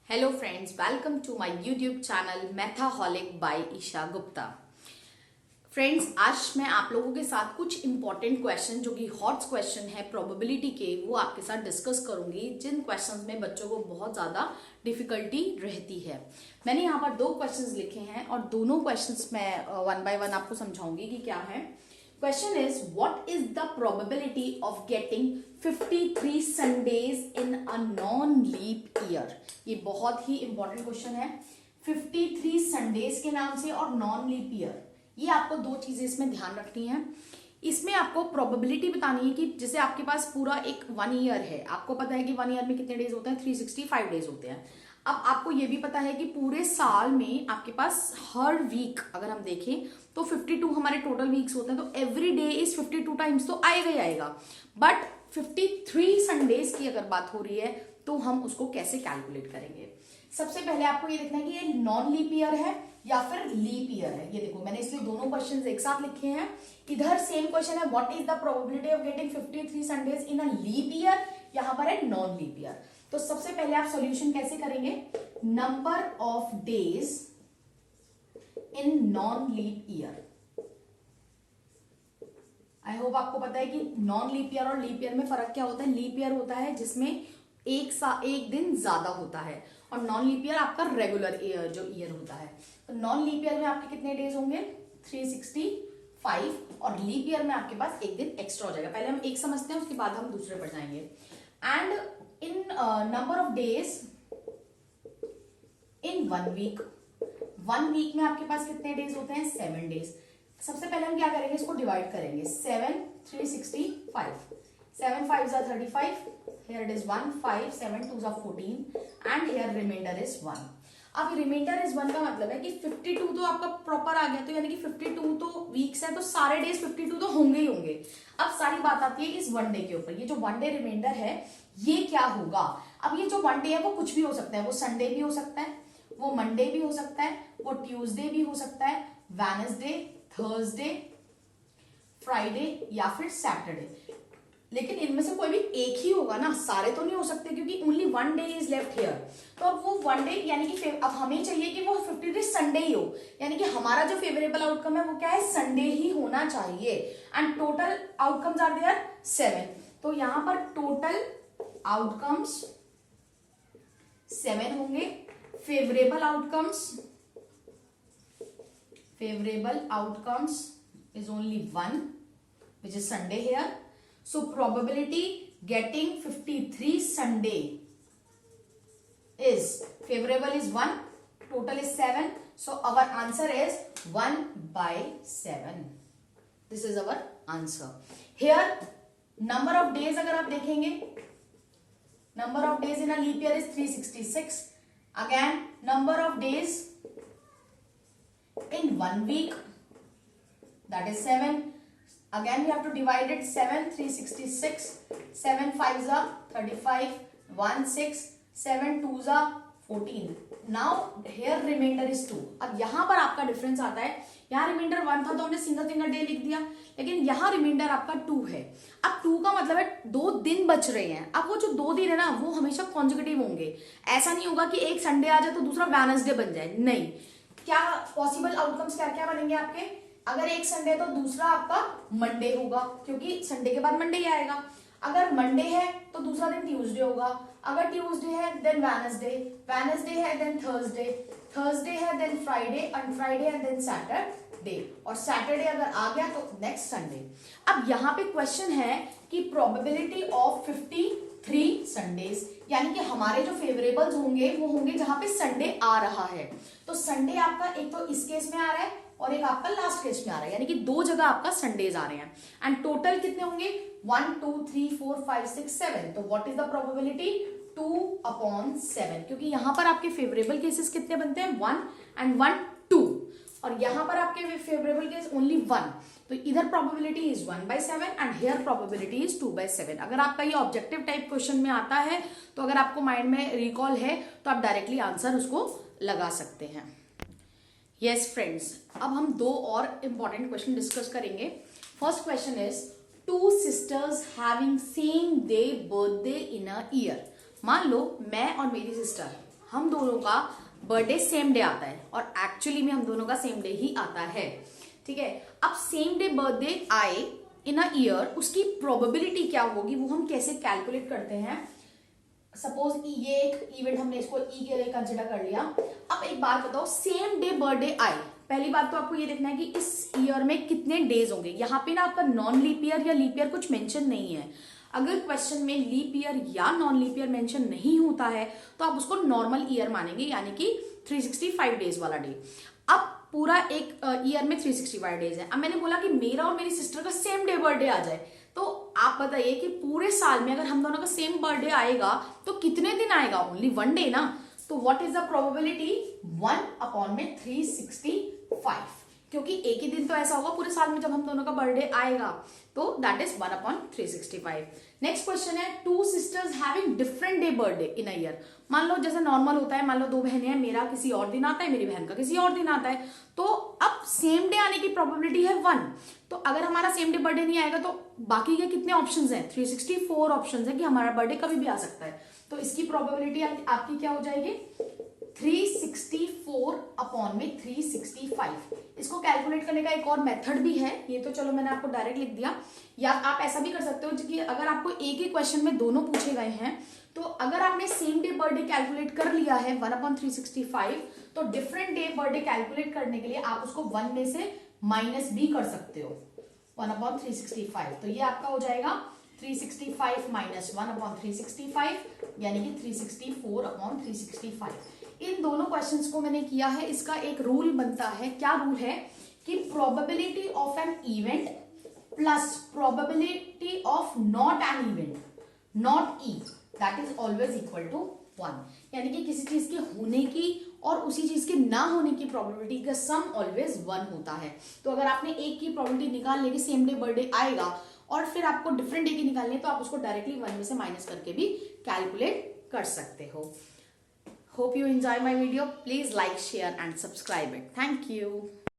Hello friends, welcome to my YouTube channel Mathaholic by Isha Gupta. Friends, आज मैं आप लोगों के साथ कुछ इंपॉर्टेंट क्वेश्चन जो कि हॉट क्वेश्चन है प्रोबेबिलिटी के, वो आपके साथ डिस्कस करूंगी, जिन क्वेश्चंस में बच्चों को बहुत ज्यादा डिफिकल्टी रहती है। मैंने यहाँ पर दो क्वेश्चंस लिखे हैं और दोनों क्वेश्चंस मैं वन बाय वन आपको समझाऊंगी कि क्या है। Question is, what is the probability of getting 53 Sundays in a non-leap year? ये बहुत ही इंपॉर्टेंट क्वेश्चन है। 53 संडेज के नाम से और नॉन लीप ईयर, ये आपको दो चीजें इसमें ध्यान रखनी है। इसमें आपको प्रोबेबिलिटी बतानी है कि जैसे आपके पास पूरा एक 1 ईयर है, आपको पता है कि 1 ईयर में कितने डेज होते हैं, 365 डेज होते हैं। अब आपको ये भी पता है कि पूरे साल में आपके पास हर वीक अगर हम देखें तो 52 हमारे टोटल वीक्स होते हैं, तो एवरी डे इज 52 टाइम्स तो आएगा ही आएगा। बट 53 संडेज की अगर बात हो रही है तो हम उसको कैसे कैलकुलेट करेंगे। सबसे पहले आपको ये देखना है कि ये नॉन लीप ईयर है या फिर लीप ईयर है। ये देखो, मैंने इसलिए दोनों क्वेश्चंस एक साथ लिखे हैं। इधर सेम क्वेश्चन है, what is the probability of getting 53 Sundays in a leap year, यहां पर है नॉन लीप ईयर। तो सबसे पहले आप सॉल्यूशन कैसे करेंगे, number of days in non leap year. I hope आपको पता है कि नॉन लीप ईयर और लीप ईयर में फर्क क्या होता है। लीप ईयर होता है जिसमें एक दिन ज्यादा होता है, और नॉन लीप ईयर आपका रेगुलर ईयर जो ईयर होता है। तो नॉन लीप ईयर में आपके कितने डेज होंगे, 365, और लीप ईयर में आपके पास एक दिन एक्स्ट्रा हो जाएगा। पहले हम एक समझते हैं, उसके बाद हम दूसरे पर जाएंगे। And in number of days in 1 week, 1 week में आपके पास कितने डेज होते हैं, 7 डेज। सबसे पहले हम क्या करेंगे, इसको डिवाइड करेंगे। 7 365, 7 5 are 35, here it is 1 5 7 2 are 14 and here remainder is 1। अब रिमाइंडर इज 1 का मतलब है कि 52 तो आपका प्रॉपर आ गया, तो यानी कि 52 तो वीक्स है, तो सारे डेज 52 तो होंगे ही होंगे। अब सारी बात आती है इस 1 डे के ऊपर। ये जो 1 डे रिमाइंडर है ये क्या होगा। अब ये जो 1 डे है वो कुछ भी हो सकता है, वो संडे भी हो सकता है, वो मंडे भी हो सकता है, वो ट्यूसडे भी हो सकता है, वेडनेसडे, थर्सडे, फ्राइडे या फिर सैटरडे। लेकिन इनमें से कोई भी एक ही होगा ना, सारे तो नहीं हो सकते, क्योंकि only 1 day is left here. तो अब वो 1 डे यानी कि अब हमें चाहिए कि वो 53 संडे ही हो, यानी कि हमारा जो फेवरेबल आउटकम है वो क्या है, संडे ही होना चाहिए। And total outcomes are there 7, तो यहां पर टोटल आउटकम्स 7 होंगे। Favourable outcomes is only 1, which is Sunday here. So probability getting 53 Sunday is favorable is 1, total is 7. So our answer is 1 by 7. This is our answer. Here number of days अगर आप देखेंगे, number of days in a leap year is 366. Again number of days in 1 week, that is 7. Again we have to divide it, 7 366, 7 5s are 35, 1 6, 7 2s are 14. Now here remainder is 2. अब यहां पर आपका difference आता है, यहाँ reminder 1 था तो हमने सिंगल डे लिख दिया, लेकिन यहाँ रिमाइंडर आपका 2 है। अब 2 का मतलब है 2 दिन बच रहे हैं। अब वो जो 2 दिन है ना वो हमेशा कॉन्जिक्यूटिव होंगे। ऐसा नहीं होगा कि एक संडे आ जाए तो दूसरा वेडनेसडे बन जाए, नहीं। क्या पॉसिबल आउटकम्स क्या क्या बनेंगे आपके, अगर एक संडे तो दूसरा आपका मंडे होगा, क्योंकि संडे के बाद मंडे ही आएगा। अगर मंडे है तो दूसरा दिन ट्यूसडे होगा, अगर ट्यूसडे है देन वेडनेसडे है देन थर्सडे है देन फ्राइडे, एंड फ्राइडे है देन सैटरडे, और सैटरडे अगर आ गया तो नेक्स्ट संडे। अब यहाँ पे क्वेश्चन है कि प्रोबेबिलिटी ऑफ 53 संडेज, यानी कि हमारे जो फेवरेबल्स होंगे वो होंगे जहां पे संडे आ रहा है। तो संडे आपका एक तो इस केस में आ रहा है और एक आपका लास्ट केस में आ रहा है, यानी कि 2 जगह आपका संडेज आ रहे हैं। एंड टोटल कितने होंगे, 1 2 3 4 5 6 7। तो व्हाट इज द प्रोबेबिलिटी, 2/7, क्योंकि यहां पर आपके फेवरेबल केसेस कितने बनते हैं, 1 एंड 1 2, और यहां पर आपके फेवरेबल केस ओनली 1। तो इधर probability is 1/7 and here probability is 2/7। अगर आपका ये ऑब्जेक्टिव टाइप क्वेश्चन में आता है तो अगर आपको माइंड में रिकॉल है तो आप डायरेक्टली आंसर उसको लगा सकते हैं। यस फ्रेंड्स, अब हम 2 और इंपॉर्टेंट क्वेश्चन डिस्कस करेंगे। First question is, 2 sisters having same day birthday in a year. मान लो मैं और मेरी सिस्टर, हम दोनों का बर्थडे सेम डे आता है, और एक्चुअली में हम दोनों का सेम डे ही आता है, ठीक है। अब सेम डे बर्थडे आए इन अ ईयर, उसकी प्रोबेबिलिटी क्या होगी वो हम कैसे कैलकुलेट करते हैं। सपोज ये एक इवेंट हमने इसको ई के लिए कंसिडर कर लिया। अब एक बात बताओ, सेम डे बर्थडे आए, पहली बात तो आपको ये देखना है कि इस ईयर में कितने डेज होंगे। यहाँ पे ना आपका नॉन लीप ईयर या लीप ईयर कुछ मेंशन नहीं है। अगर क्वेश्चन में लीप ईयर या नॉन लीप ईयर मेंशन नहीं होता है तो आप उसको नॉर्मल ईयर मानेंगे, यानी कि 365 डेज वाला डे। अब पूरा एक ईयर में 365 डेज है। अब मैंने बोला कि मेरा और मेरी सिस्टर का सेम डे बर्थडे आ जाए, तो आप बताइए कि पूरे साल में अगर हम दोनों का सेम बर्थडे आएगा तो कितने दिन आएगा, ओनली 1 डे ना। तो व्हाट इज द प्रोबेबिलिटी, 1/365, क्योंकि एक ही दिन तो ऐसा होगा पूरे साल में जब हम दोनों का बर्थडे आएगा, तो दैट इज 1/365। नेक्स्ट क्वेश्चन है, 2 sisters having different day birthday in a year. मान लो जैसे नॉर्मल होता है, मान लो 2 बहनें हैं, मेरा किसी और दिन आता है, मेरी बहन का किसी और दिन आता है, तो अब सेम डे आने की प्रोबेबिलिटी है 1। तो अगर हमारा सेम डे बर्थडे नहीं आएगा तो बाकी के कितने ऑप्शंस हैं, 364 ऑप्शंस है कि हमारा बर्थडे कभी भी आ सकता है। तो इसकी प्रोबेबिलिटी आपकी क्या हो जाएगी, 364/365। इसको कैलकुलेट करने का एक और मेथड भी है, ये तो चलो मैंने आपको डायरेक्ट लिख दिया। या आप ऐसा भी कर सकते हो कि अगर आपको एक ही क्वेश्चन में दोनों पूछे गए हैं, तो अगर आपने सेम डे बर्थडे कैलकुलेट कर लिया है 1/365, तो डिफरेंट डे बर्थडे कैलकुलेट करने के लिए आप उसको 1 में से माइनस भी कर सकते हो, 1/365। तो ये आपका हो जाएगा 365 माइनस 1/365, यानी कि 364/365। इन दोनों क्वेश्चंस को मैंने किया है। इसका एक रूल बनता है, क्या रूल है कि probability of an event plus probability of not an event, not E, that is always equal to 1। यानी कि किसी चीज के होने की और उसी चीज के ना होने की प्रोबेबिलिटी का सम ऑलवेज 1 होता है। तो अगर आपने एक की प्रोबेबिलिटी निकाल ली कि सेम डे बर्थडे आएगा और फिर आपको डिफरेंट डे की निकालनी है, तो आप उसको डायरेक्टली 1 में से माइनस करके भी कैलकुलेट कर सकते हो। Hope you enjoy my video. Please like, share and subscribe it. Thank you.